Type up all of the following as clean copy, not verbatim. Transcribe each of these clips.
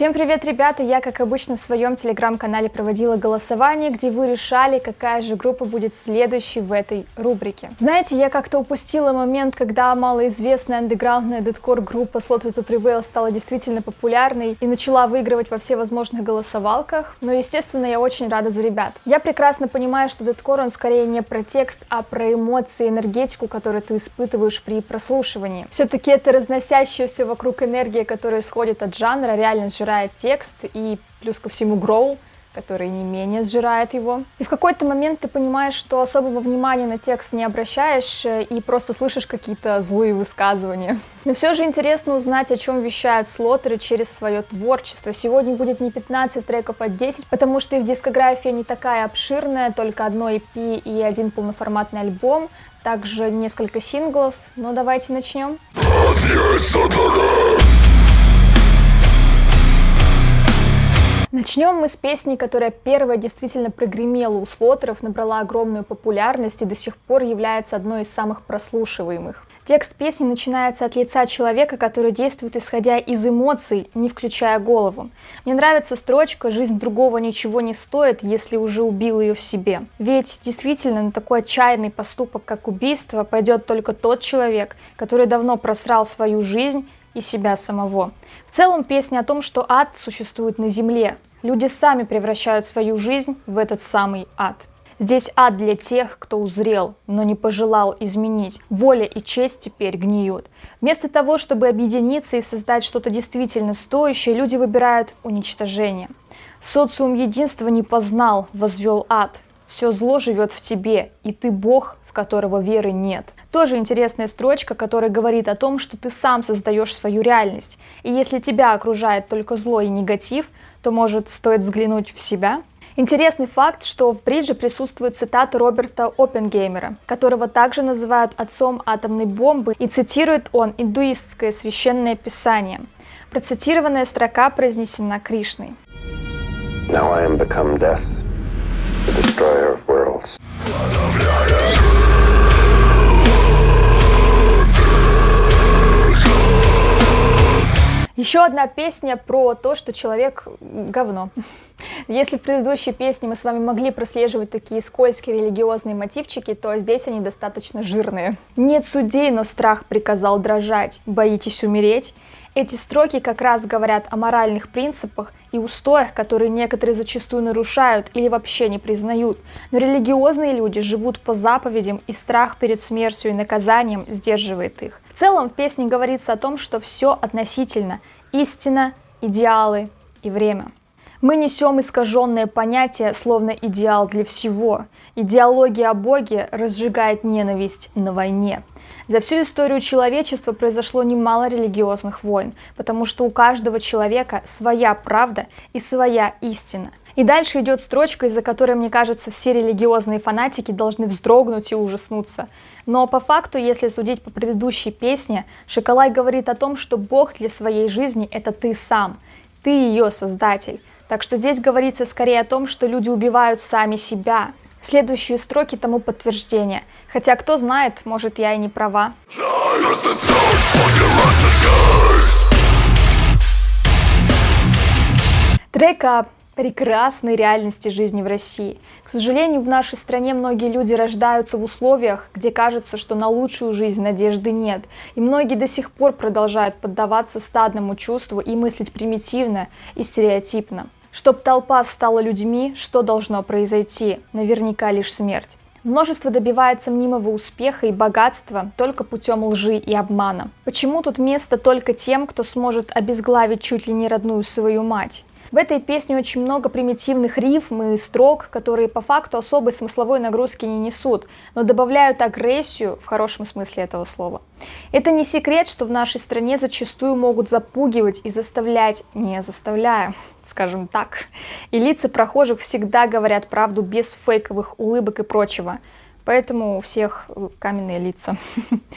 Всем привет, ребята! Я, как обычно, в своем телеграм-канале проводила голосование, где вы решали, какая же группа будет следующей в этой рубрике. Знаете, я как-то упустила момент, когда малоизвестная андеграундная дедкор группа Slaughter to Prevail стала действительно популярной и начала выигрывать во всевозможных голосовалках, но, естественно, я очень рада за ребят. Я прекрасно понимаю, что дедкор, он скорее не про текст, а про эмоции, энергетику, которую ты испытываешь при прослушивании. Все-таки это разносящаяся вокруг энергия, которая исходит от жанра, реально сжирает текст, и плюс ко всему гроул, который не менее сжирает его. И в какой-то момент ты понимаешь, что особого внимания на текст не обращаешь и просто слышишь какие-то злые высказывания. Но все же интересно узнать, о чем вещают слотеры через свое творчество. Сегодня будет не 15 треков, а 10, потому что их дискография не такая обширная, только одно EP и один полноформатный альбом, также несколько синглов. Но давайте начнем. Начнем мы с песни, которая первая действительно прогремела у слотеров, набрала огромную популярность и до сих пор является одной из самых прослушиваемых. Текст песни начинается от лица человека, который действует исходя из эмоций, не включая голову. Мне нравится строчка «Жизнь другого ничего не стоит, если уже убил ее в себе». Ведь действительно на такой отчаянный поступок, как убийство, пойдет только тот человек, который давно просрал свою жизнь и себя самого. В целом песня о том, что ад существует на земле. Люди сами превращают свою жизнь в этот самый ад. Здесь ад для тех, кто узрел, но не пожелал изменить. Воля и честь теперь гниют. Вместо того, чтобы объединиться и создать что-то действительно стоящее, люди выбирают уничтожение. Социум единства не познал, возвел ад. Все зло живет в тебе, и ты Бог, в которого веры нет. Тоже интересная строчка, которая говорит о том, что ты сам создаешь свою реальность. И если тебя окружает только зло и негатив, то, может, стоит взглянуть в себя? Интересный факт, что в бридже присутствует цитата Роберта Оппенгеймера, которого также называют отцом атомной бомбы, и цитирует он индуистское священное писание. Процитированная строка произнесена Кришной. Now I am become death, the destroyer of worlds. Еще одна песня про то, что человек говно. Если в предыдущей песне мы с вами могли прослеживать такие скользкие религиозные мотивчики, то здесь они достаточно жирные. «Нет судей, но страх приказал дрожать. Боитесь умереть?» Эти строки как раз говорят о моральных принципах и устоях, которые некоторые зачастую нарушают или вообще не признают. Но религиозные люди живут по заповедям, и страх перед смертью и наказанием сдерживает их. В целом в песне говорится о том, что все относительно. Истина, идеалы и время. Мы несем искаженное понятие, словно идеал для всего. Идеология о Боге разжигает ненависть на войне. За всю историю человечества произошло немало религиозных войн, потому что у каждого человека своя правда и своя истина. И дальше идет строчка, из-за которой, мне кажется, все религиозные фанатики должны вздрогнуть и ужаснуться. Но по факту, если судить по предыдущей песне, Шоколай говорит о том, что Бог для своей жизни – это ты сам, ты ее создатель. Так что здесь говорится скорее о том, что люди убивают сами себя. Следующие строки тому подтверждение. Хотя, кто знает, может, я и не права. Трек о прекрасной реальности жизни в России. К сожалению, в нашей стране многие люди рождаются в условиях, где кажется, что на лучшую жизнь надежды нет. И многие до сих пор продолжают поддаваться стадному чувству и мыслить примитивно и стереотипно. Чтоб толпа стала людьми, что должно произойти? Наверняка лишь смерть. Множество добивается мнимого успеха и богатства только путем лжи и обмана. Почему тут место только тем, кто сможет обезглавить чуть ли не родную свою мать? В этой песне очень много примитивных рифм и строк, которые по факту особой смысловой нагрузки не несут, но добавляют агрессию в хорошем смысле этого слова. Это не секрет, что в нашей стране зачастую могут запугивать и заставлять, не заставляя, скажем так. И лица прохожих всегда говорят правду без фейковых улыбок и прочего. Поэтому у всех каменные лица.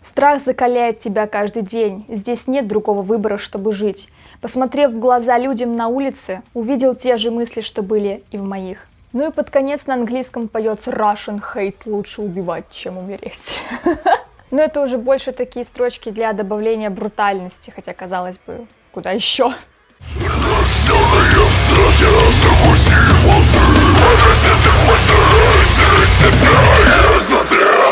Страх закаляет тебя каждый день. Здесь нет другого выбора, чтобы жить. Посмотрев в глаза людям на улице, увидел те же мысли, что были и в моих. Ну и под конец на английском поется Russian hate, лучше убивать, чем умереть. Но это уже больше такие строчки для добавления брутальности, хотя, казалось бы, куда еще?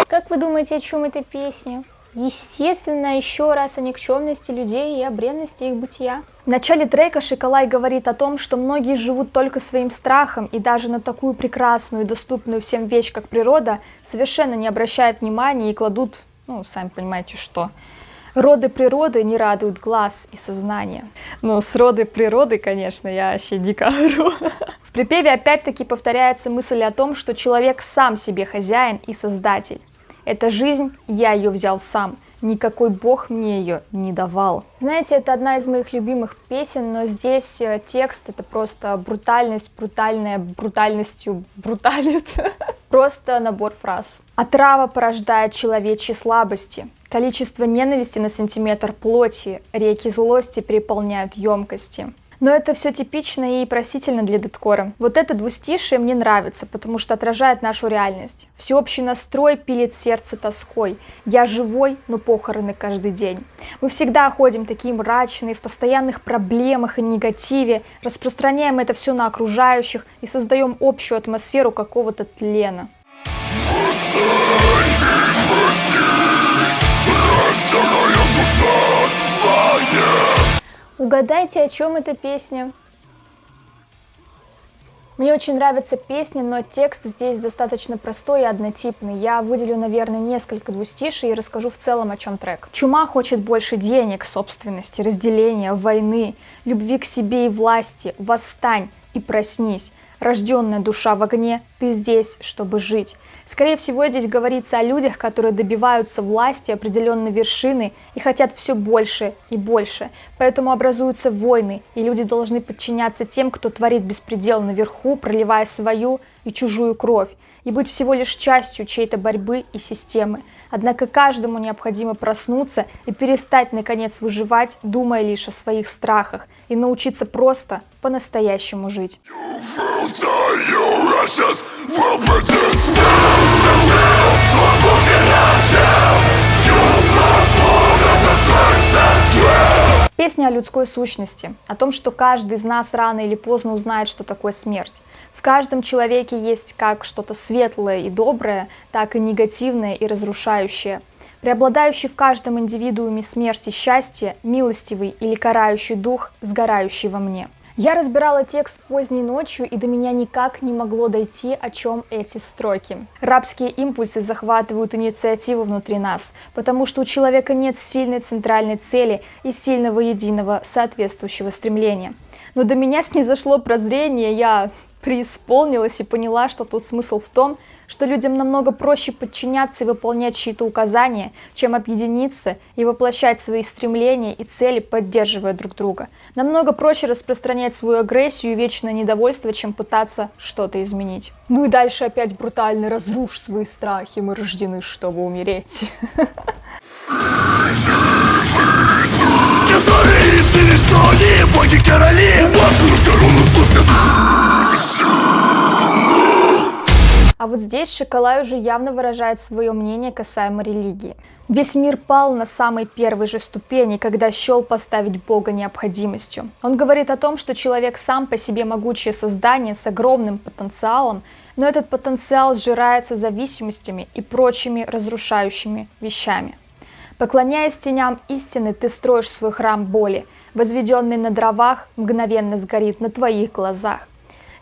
Как вы думаете, о чем эта песня? Естественно, еще раз о никчемности людей и о бренности их бытия. В начале трека Шикалай говорит о том, что многие живут только своим страхом и даже на такую прекрасную и доступную всем вещь, как природа, совершенно не обращают внимания и кладут, сами понимаете, что. Роды природы не радуют глаз и сознание. С роды природы, конечно, я вообще дико ору. В припеве опять-таки повторяется мысль о том, что человек сам себе хозяин и создатель. Эта жизнь, я ее взял сам, никакой бог мне ее не давал. Знаете, это одна из моих любимых песен, но здесь текст это просто брутальность, брутальная брутальностью бруталит. Просто набор фраз. Отрава порождает человечьи слабости. Количество ненависти на сантиметр плоти, реки злости переполняют емкости. Но это все типично и простительно для дэткора. Вот это двустишие мне нравится, потому что отражает нашу реальность. Всеобщий настрой пилит сердце тоской. Я живой, но похороны каждый день. Мы всегда ходим такие мрачные, в постоянных проблемах и негативе, распространяем это все на окружающих и создаем общую атмосферу какого-то тлена. Угадайте, о чем эта песня? Мне очень нравится песня, но текст здесь достаточно простой и однотипный. Я выделю, наверное, несколько двустиший и расскажу в целом, о чем трек. Чума хочет больше денег, собственности, разделения, войны, любви к себе и власти. Восстань и проснись. Рожденная душа в огне, ты здесь, чтобы жить. Скорее всего, здесь говорится о людях, которые добиваются власти, определенной вершины и хотят все больше и больше. Поэтому образуются войны, и люди должны подчиняться тем, кто творит беспредел наверху, проливая свою и чужую кровь, и быть всего лишь частью чьей-то борьбы и системы. Однако каждому необходимо проснуться и перестать, наконец, выживать, думая лишь о своих страхах, и научиться просто по-настоящему жить. Песня о людской сущности, о том, что каждый из нас рано или поздно узнает, что такое смерть. В каждом человеке есть как что-то светлое и доброе, так и негативное и разрушающее. Преобладающий в каждом индивидууме смерти счастье, милостивый или карающий дух, сгорающий во мне. Я разбирала текст поздней ночью, и до меня никак не могло дойти, о чем эти строки. Рабские импульсы захватывают инициативу внутри нас, потому что у человека нет сильной центральной цели и сильного единого соответствующего стремления. Но до меня снизошло прозрение, я преисполнилась и поняла, что тут смысл в том, что людям намного проще подчиняться и выполнять чьи-то указания, чем объединиться и воплощать свои стремления и цели, поддерживая друг друга. Намного проще распространять свою агрессию и вечное недовольство, чем пытаться что-то изменить. Ну и дальше опять брутально: разрушь свои страхи, мы рождены, чтобы умереть. Которые решили, что они боги-короли. А вот здесь Шикалай уже явно выражает свое мнение касаемо религии. Весь мир пал на самой первой же ступени, когда счел поставить Бога необходимостью. Он говорит о том, что человек сам по себе могучее создание с огромным потенциалом, но этот потенциал сжирается зависимостями и прочими разрушающими вещами. Поклоняясь теням истины, ты строишь свой храм боли, возведенный на дровах, мгновенно сгорит на твоих глазах.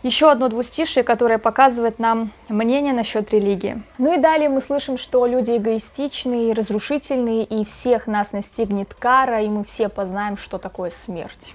Еще одно двустишие, которое показывает нам мнение насчет религии. Ну и далее мы слышим, что люди эгоистичные, разрушительные, и всех нас настигнет кара, и мы все познаем, что такое смерть.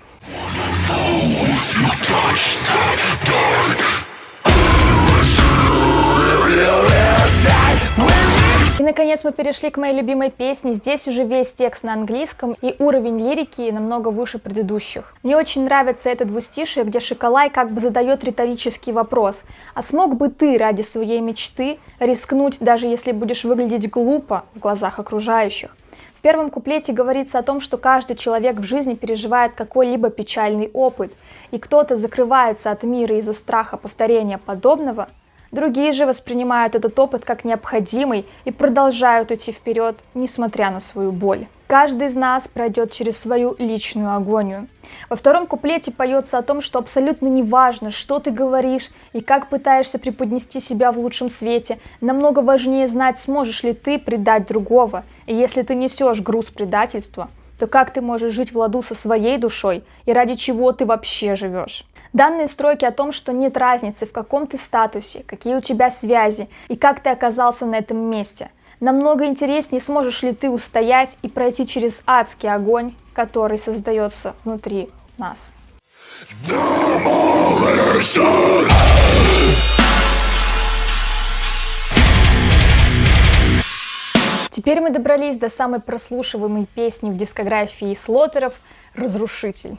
И, наконец, мы перешли к моей любимой песне. Здесь уже весь текст на английском, и уровень лирики намного выше предыдущих. Мне очень нравится это двустишие, где Шикалай как бы задает риторический вопрос. А смог бы ты ради своей мечты рискнуть, даже если будешь выглядеть глупо в глазах окружающих? В первом куплете говорится о том, что каждый человек в жизни переживает какой-либо печальный опыт, и кто-то закрывается от мира из-за страха повторения подобного. Другие же воспринимают этот опыт как необходимый и продолжают идти вперед, несмотря на свою боль. Каждый из нас пройдет через свою личную агонию. Во втором куплете поется о том, что абсолютно неважно, что ты говоришь и как пытаешься преподнести себя в лучшем свете, намного важнее знать, сможешь ли ты предать другого. И если ты несешь груз предательства, то как ты можешь жить в ладу со своей душой и ради чего ты вообще живешь? Данные строки о том, что нет разницы, в каком ты статусе, какие у тебя связи и как ты оказался на этом месте. Намного интереснее, сможешь ли ты устоять и пройти через адский огонь, который создается внутри нас. Теперь мы добрались до самой прослушиваемой песни в дискографии Слотеров «Разрушитель».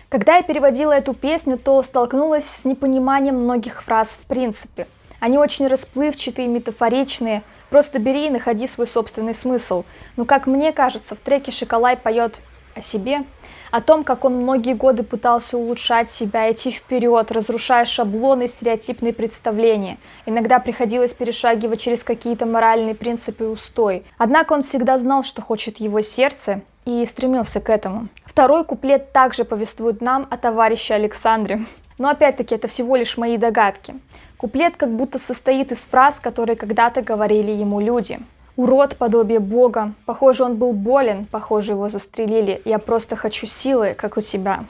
Когда я переводила эту песню, то столкнулась с непониманием многих фраз в принципе. Они очень расплывчатые, метафоричные, просто бери и находи свой собственный смысл. Но, как мне кажется, в треке Шоколай поет о себе, о том, как он многие годы пытался улучшать себя, идти вперед, разрушая шаблоны и стереотипные представления. Иногда приходилось перешагивать через какие-то моральные принципы и устои. Однако он всегда знал, что хочет его сердце, и стремился к этому. Второй куплет также повествует нам о товарище Александре. Но опять-таки это всего лишь мои догадки. Куплет как будто состоит из фраз, которые когда-то говорили ему люди. «Урод, подобие Бога. Похоже, он был болен. Похоже, его застрелили. Я просто хочу силы, как у тебя».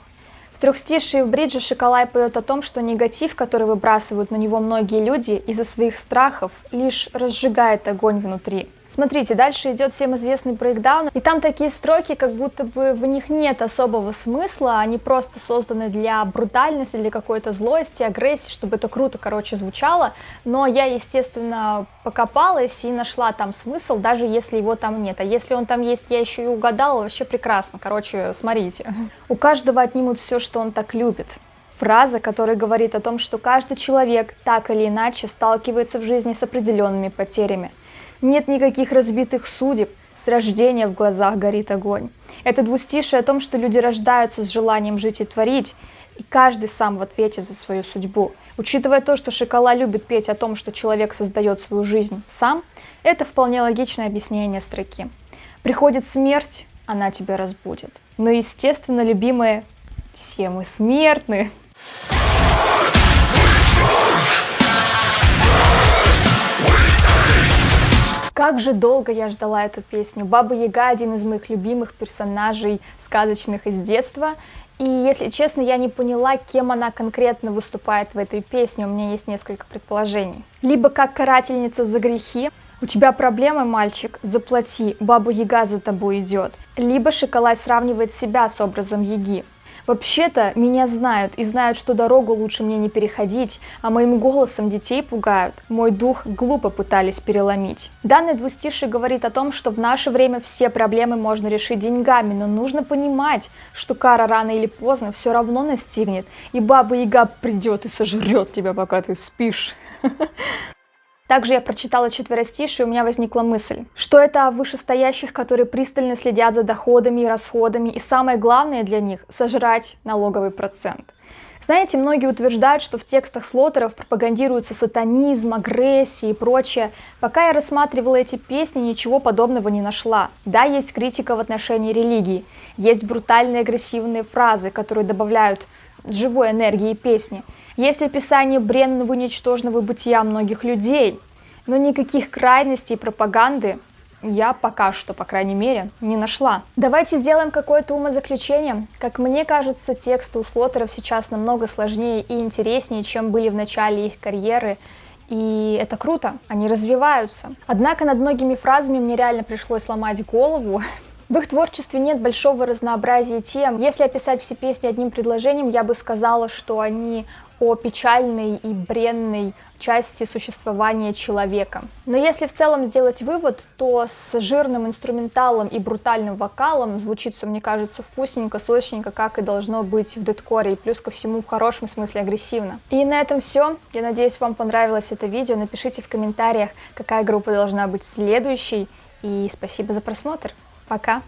В трехстишии в бридже Шоколай поет о том, что негатив, который выбрасывают на него многие люди из-за своих страхов, лишь разжигает огонь внутри. Смотрите, дальше идет всем известный брейкдаун, и там такие строки, как будто бы в них нет особого смысла, они просто созданы для брутальности, для какой-то злости, агрессии, чтобы это круто, звучало, но я, естественно, покопалась и нашла там смысл, даже если его там нет, а если он там есть, я еще и угадала, вообще прекрасно, смотрите. У каждого отнимут все, что он так любит. Фраза, которая говорит о том, что каждый человек так или иначе сталкивается в жизни с определенными потерями. Нет никаких разбитых судеб, с рождения в глазах горит огонь. Это двустишие о том, что люди рождаются с желанием жить и творить, и каждый сам в ответе за свою судьбу. Учитывая то, что Шоколай любит петь о том, что человек создает свою жизнь сам, это вполне логичное объяснение строки. Приходит смерть, она тебя разбудит. Но, естественно, любимые, все мы смертны. Как же долго я ждала эту песню. Баба Яга — один из моих любимых персонажей сказочных из детства. И, если честно, я не поняла, кем она конкретно выступает в этой песне. У меня есть несколько предположений. Либо как карательница за грехи. У тебя проблемы, мальчик, заплати, Баба Яга за тобой идет. Либо Шоколай сравнивает себя с образом Яги. Вообще-то меня знают и знают, что дорогу лучше мне не переходить, а моим голосом детей пугают. Мой дух глупо пытались переломить. Данный двустишие говорит о том, что в наше время все проблемы можно решить деньгами, но нужно понимать, что кара рано или поздно все равно настигнет, и Баба Яга придет и сожрет тебя, пока ты спишь. Также я прочитала четверостишие, и у меня возникла мысль, что это о вышестоящих, которые пристально следят за доходами и расходами, и самое главное для них – сожрать налоговый процент. Знаете, многие утверждают, что в текстах Слотеров пропагандируется сатанизм, агрессия и прочее. Пока я рассматривала эти песни, ничего подобного не нашла. Да, есть критика в отношении религии, есть брутальные агрессивные фразы, которые добавляют живой энергии песни. Есть описание бренного и ничтожного бытия многих людей, но никаких крайностей и пропаганды я пока что, по крайней мере, не нашла. Давайте сделаем какое-то умозаключение. Как мне кажется, тексты у Слотеров сейчас намного сложнее и интереснее, чем были в начале их карьеры. И это круто, они развиваются. Однако над многими фразами мне реально пришлось ломать голову. В их творчестве нет большого разнообразия тем. Если описать все песни одним предложением, я бы сказала, что они о печальной и бренной части существования человека. Но если в целом сделать вывод, то с жирным инструменталом и брутальным вокалом звучит все, мне кажется, вкусненько, сочненько, как и должно быть в дэткоре, и плюс ко всему в хорошем смысле агрессивно. И на этом все. Я надеюсь, вам понравилось это видео. Напишите в комментариях, какая группа должна быть следующей. И спасибо за просмотр. Пока!